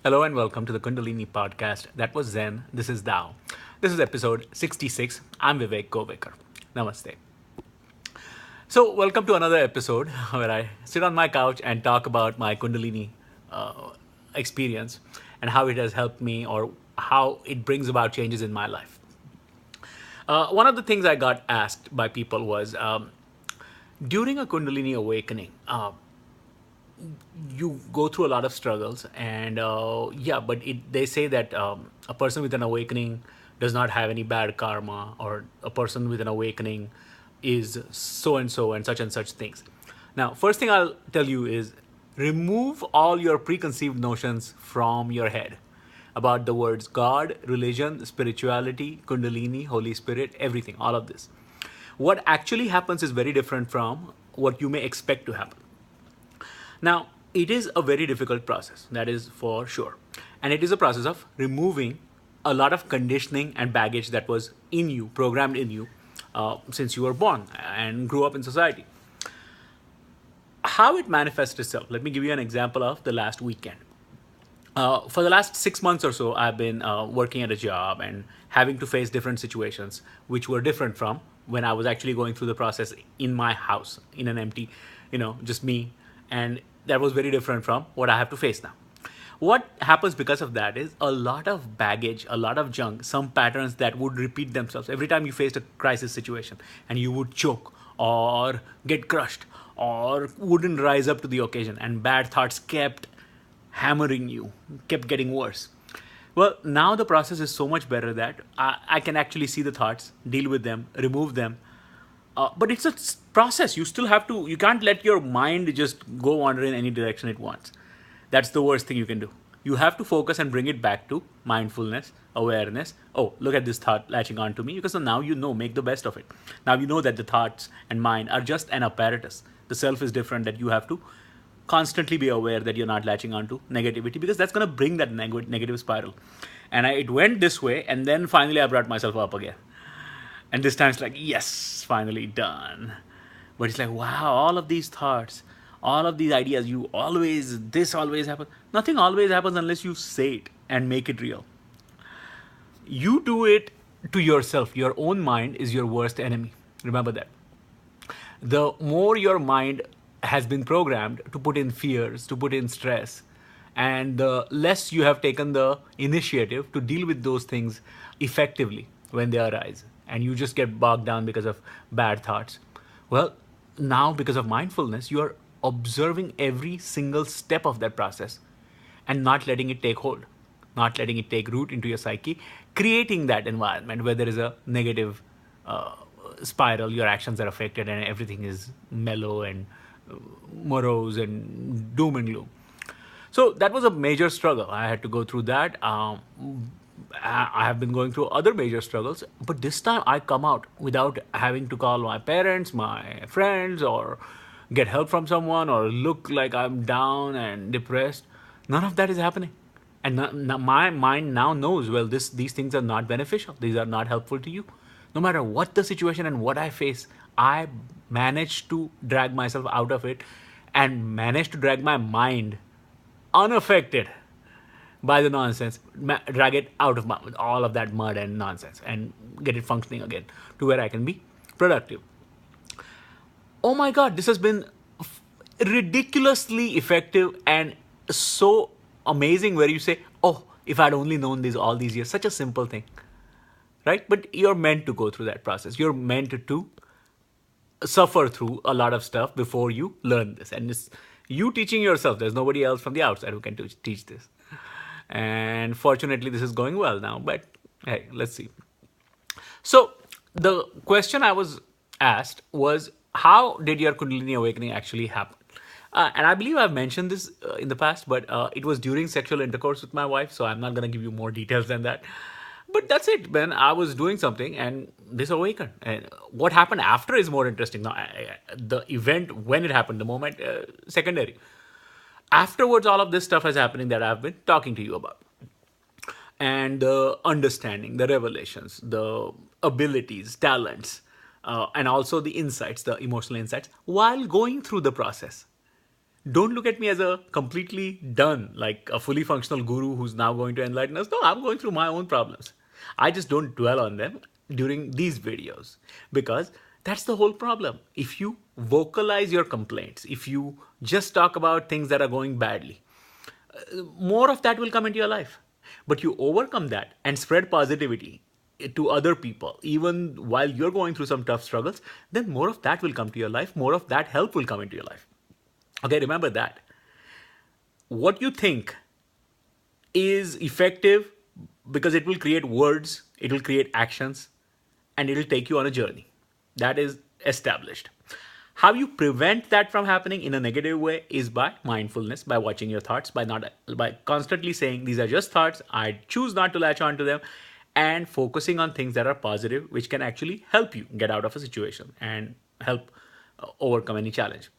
Hello and welcome to the Kundalini podcast. That was Zen. This is Tao. This is episode 66. I'm Vivek Govekar. Namaste. So, welcome to another episode where I sit on my couch and talk about my Kundalini experience and how it has helped me or how it brings about changes in my life. One of the things I got asked by people was during a Kundalini awakening, you go through a lot of struggles and but they say that a person with an awakening does not have any bad karma, or a person with an awakening is so and such things. Now, first thing I'll tell you is remove all your preconceived notions from your head about the words God, religion, spirituality, Kundalini, Holy Spirit, everything, all of this. What actually happens is very different from what you may expect to happen. Now, it is a very difficult process, that is for sure. And it is a process of removing a lot of conditioning and baggage that was in you, programmed in you, since you were born and grew up in society. How it manifests itself, let me give you an example of the last weekend. For the last 6 months or so, I've been working at a job and having to face different situations, which were different from when I was actually going through the process in my house, in an empty, just me. And that was very different from what I have to face now. What happens because of that is a lot of baggage, a lot of junk, some patterns that would repeat themselves every time you faced a crisis situation, and you would choke or get crushed or wouldn't rise up to the occasion, and bad thoughts kept hammering you, kept getting worse. Well, now the process is so much better that I can actually see the thoughts, deal with them, remove them. But it's a process. You can't let your mind just go wander in any direction it wants. That's the worst thing you can do. You have to focus and bring it back to mindfulness, awareness. Oh, look at this thought latching on to me, because now make the best of it. Now you know that the thoughts and mind are just an apparatus. The self is different, that you have to constantly be aware that you're not latching on to negativity, because that's going to bring that negative spiral. And it went this way, and then finally I brought myself up again. And this time it's like, yes, finally done. But it's like, wow, all of these thoughts, all of these ideas, this always happens. Nothing always happens unless you say it and make it real. You do it to yourself. Your own mind is your worst enemy. Remember that. The more your mind has been programmed to put in fears, to put in stress, and the less you have taken the initiative to deal with those things effectively when they arise, and you just get bogged down because of bad thoughts. Well, now because of mindfulness, you are observing every single step of that process and not letting it take hold, not letting it take root into your psyche, creating that environment where there is a negative spiral, your actions are affected, and everything is mellow and morose and doom and gloom. So that was a major struggle. I had to go through that. I have been going through other major struggles, but this time I come out without having to call my parents, my friends, or get help from someone, or look like I'm down and depressed. None of that is happening. And my mind now knows, well, these things are not beneficial. These are not helpful to you. No matter what the situation and what I face, I managed to drag myself out of it and managed to drag my mind unaffected by the nonsense, drag it out of all of that mud and nonsense, and get it functioning again to where I can be productive. Oh my God, this has been ridiculously effective and so amazing, where you say, oh, if I'd only known this all these years. Such a simple thing, right? But you're meant to go through that process. You're meant to suffer through a lot of stuff before you learn this. And it's you teaching yourself. There's nobody else from the outside who can teach this. And fortunately, this is going well now. But hey, let's see. So the question I was asked was, how did your Kundalini awakening actually happen? And I believe I've mentioned this in the past, but it was during sexual intercourse with my wife, so I'm not going to give you more details than that. But that's it, man. I was doing something and this awakened. And what happened after is more interesting. Now, the event, when it happened, the moment, secondary. Afterwards, all of this stuff is happening that I've been talking to you about. And the understanding, the revelations, the abilities, talents, and also the insights, the emotional insights, while going through the process. Don't look at me as a completely done, like a fully functional guru who's now going to enlighten us. No, I'm going through my own problems. I just don't dwell on them during these videos because that's the whole problem. If you vocalize your complaints, if you just talk about things that are going badly, more of that will come into your life. But you overcome that and spread positivity to other people, even while you're going through some tough struggles, then more of that will come to your life. More of that help will come into your life. Okay, remember that. What you think is effective because it will create words, it will create actions, and it will take you on a journey. That is established. How you prevent that from happening in a negative way is by mindfulness, by watching your thoughts, by constantly saying these are just thoughts, I choose not to latch on to them, and focusing on things that are positive, which can actually help you get out of a situation and help overcome any challenge.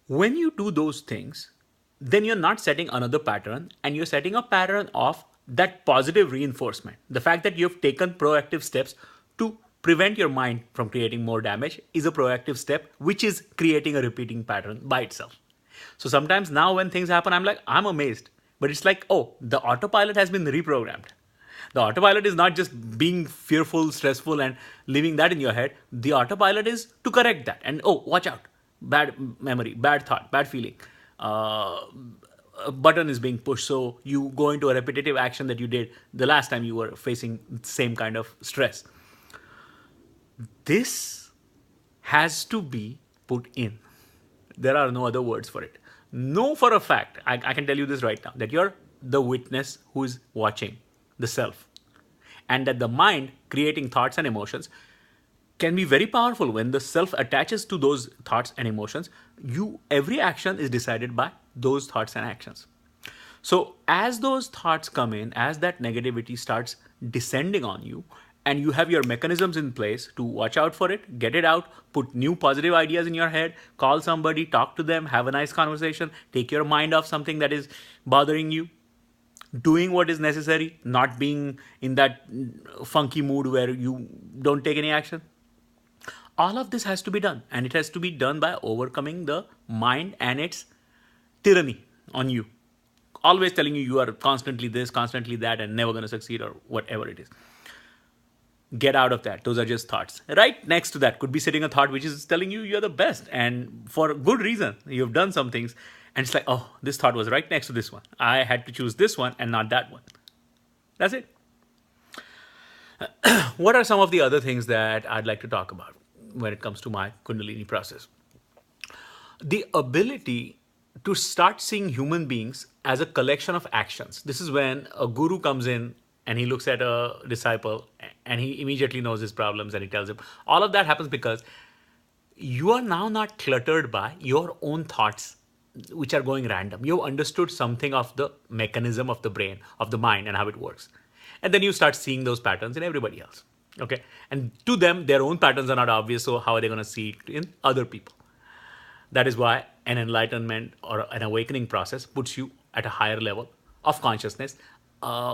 When you do those things, then you're not setting another pattern and you're setting a pattern of that positive reinforcement. The fact that you've taken proactive steps to prevent your mind from creating more damage is a proactive step, which is creating a repeating pattern by itself. So sometimes now when things happen, I'm amazed. But it's like, oh, the autopilot has been reprogrammed. The autopilot is not just being fearful, stressful, and leaving that in your head. The autopilot is to correct that. And oh, watch out. Bad memory, bad thought, bad feeling. A button is being pushed, so you go into a repetitive action that you did the last time you were facing the same kind of stress. This has to be put in. There are no other words for it. Know for a fact, I can tell you this right now, that you're the witness who is watching the self. And that the mind creating thoughts and emotions can be very powerful when the self attaches to those thoughts and emotions. Every action is decided by those thoughts and actions. So as those thoughts come in, as that negativity starts descending on you, and you have your mechanisms in place to watch out for it, get it out, put new positive ideas in your head, call somebody, talk to them, have a nice conversation, take your mind off something that is bothering you, doing what is necessary, not being in that funky mood where you don't take any action. All of this has to be done, and it has to be done by overcoming the mind and its tyranny on you. Always telling you are constantly this, constantly that, and never going to succeed or whatever it is. Get out of that. Those are just thoughts. Right next to that could be sitting a thought which is telling you you're the best, and for good reason. You've done some things, and it's like, oh, this thought was right next to this one. I had to choose this one and not that one. That's it. What are some of the other things that I'd like to talk about when it comes to my Kundalini process? The ability to start seeing human beings as a collection of actions. This is when a guru comes in and he looks at a disciple and he immediately knows his problems and he tells him. All of that happens because you are now not cluttered by your own thoughts which are going random. You've understood something of the mechanism of the brain, of the mind, and how it works. And then you start seeing those patterns in everybody else. Okay? And to them, their own patterns are not obvious, so how are they going to see it in other people? That is why an enlightenment or an awakening process puts you at a higher level of consciousness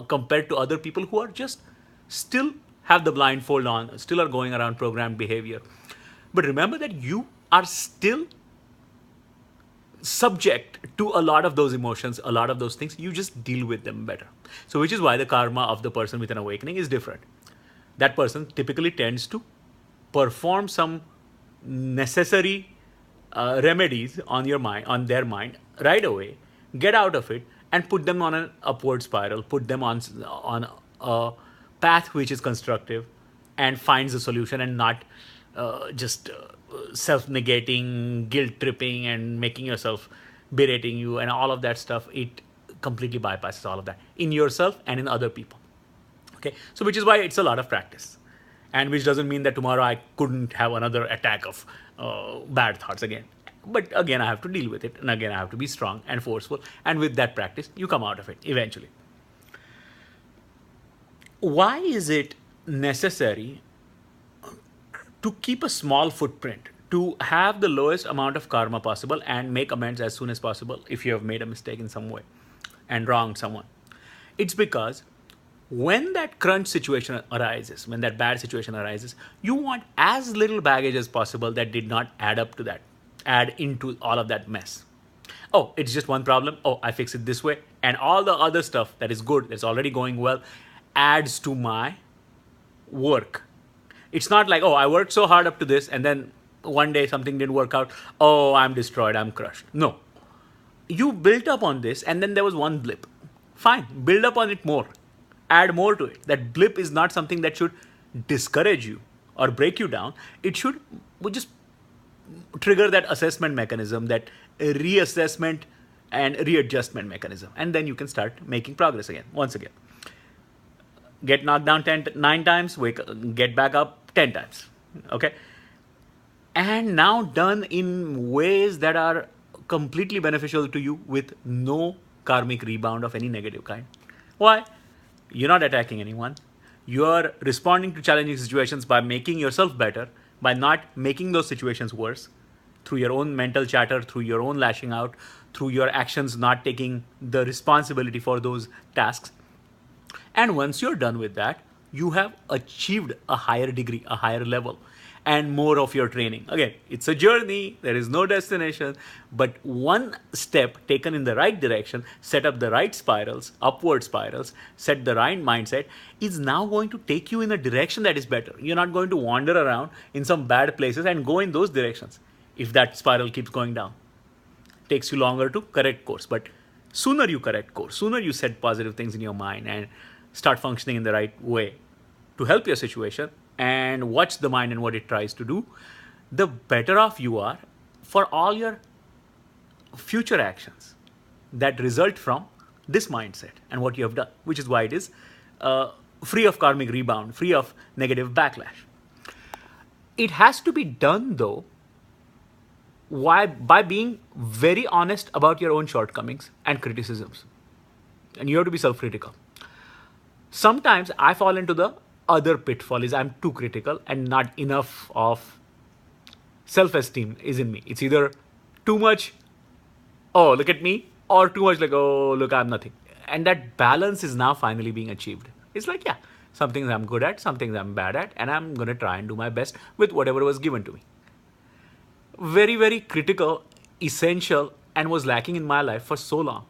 compared to other people who are just still have the blindfold on, still are going around programmed behavior. But remember that you are still subject to a lot of those emotions, a lot of those things. You just deal with them better. So which is why the karma of the person with an awakening is different. That person typically tends to perform some necessary remedies on your mind, on their mind right away, get out of it and put them on an upward spiral, put them on a path which is constructive and finds a solution, and not just self-negating, guilt-tripping and making yourself, berating you and all of that stuff. It completely bypasses all of that in yourself and in other people. Okay, so which is why it's a lot of practice, and which doesn't mean that tomorrow I couldn't have another attack of bad thoughts again. But again, I have to deal with it, and again, I have to be strong and forceful, and with that practice, you come out of it eventually. Why is it necessary to keep a small footprint, to have the lowest amount of karma possible and make amends as soon as possible if you have made a mistake in some way and wronged someone? It's because when that crunch situation arises, when that bad situation arises, you want as little baggage as possible that did not add up to that. add into all of that mess. Oh, it's just one problem. Oh, I fix it this way. And all the other stuff that is good, that's already going well, adds to my work. It's not like, oh, I worked so hard up to this and then one day something didn't work out. Oh, I'm destroyed, I'm crushed. No. You built up on this and then there was one blip. Fine, build up on it more. Add more to it. That blip is not something that should discourage you or break you down. It should just trigger that assessment mechanism, that reassessment and readjustment mechanism. And then you can start making progress again, once again. Get knocked down 9 times, get back up 10 times. Okay? And now done in ways that are completely beneficial to you with no karmic rebound of any negative kind. Why? You're not attacking anyone. You're responding to challenging situations by making yourself better, by not making those situations worse, through your own mental chatter, through your own lashing out, through your actions not taking the responsibility for those tasks. And once you're done with that, you have achieved a higher degree, a higher level, and more of your training. Again, it's a journey, there is no destination, but one step taken in the right direction, set up the right spirals, upward spirals, set the right mindset, is now going to take you in a direction that is better. You're not going to wander around in some bad places and go in those directions if that spiral keeps going down. It takes you longer to correct course, but sooner you correct course, sooner you set positive things in your mind and start functioning in the right way to help your situation and watch the mind and what it tries to do, the better off you are for all your future actions that result from this mindset and what you have done, which is why it is free of karmic rebound, free of negative backlash. It has to be done though by being very honest about your own shortcomings and criticisms. And you have to be self-critical. Sometimes I fall into the other pitfall is I'm too critical and not enough of self-esteem is in me. It's either too much, oh, look at me, or too much like, oh, look, I'm nothing. And that balance is now finally being achieved. It's like, yeah, some things I'm good at, some things I'm bad at, and I'm going to try and do my best with whatever was given to me. Very, very critical, essential, and was lacking in my life for so long.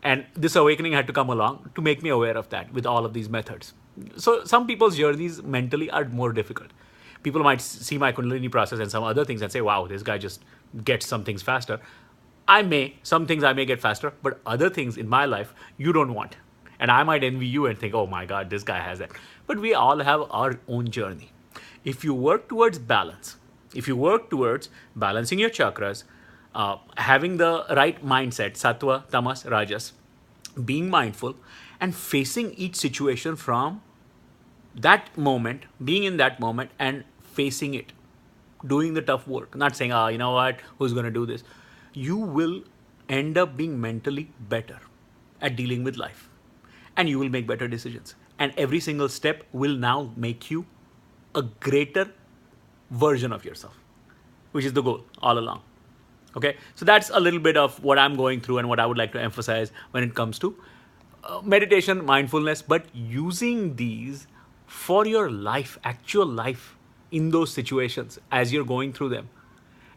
And this awakening had to come along to make me aware of that with all of these methods. So some people's journeys mentally are more difficult. People might see my Kundalini process and some other things and say, wow, this guy just gets some things faster. Some things I may get faster, but other things in my life you don't want. And I might envy you and think, oh my God, this guy has that. But we all have our own journey. If you work towards balance, if you work towards balancing your chakras, having the right mindset, sattva, tamas, rajas, being mindful, and facing each situation from that moment, being in that moment and facing it, doing the tough work, not saying, you know what, who's going to do this? You will end up being mentally better at dealing with life and you will make better decisions. And every single step will now make you a greater version of yourself, which is the goal all along. Okay, so that's a little bit of what I'm going through and what I would like to emphasize when it comes to meditation, mindfulness, but using these for your life, actual life in those situations as you're going through them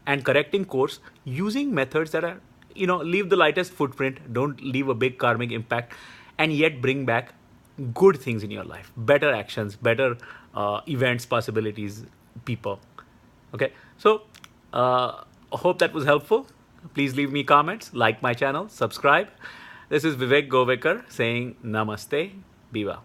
and correcting course using methods that are, leave the lightest footprint, don't leave a big karmic impact, and yet bring back good things in your life, better actions, better events, possibilities, people. Okay, so hope that was helpful. Please leave me comments, like my channel, subscribe. This is Vivek Govekar saying Namaste, Biva.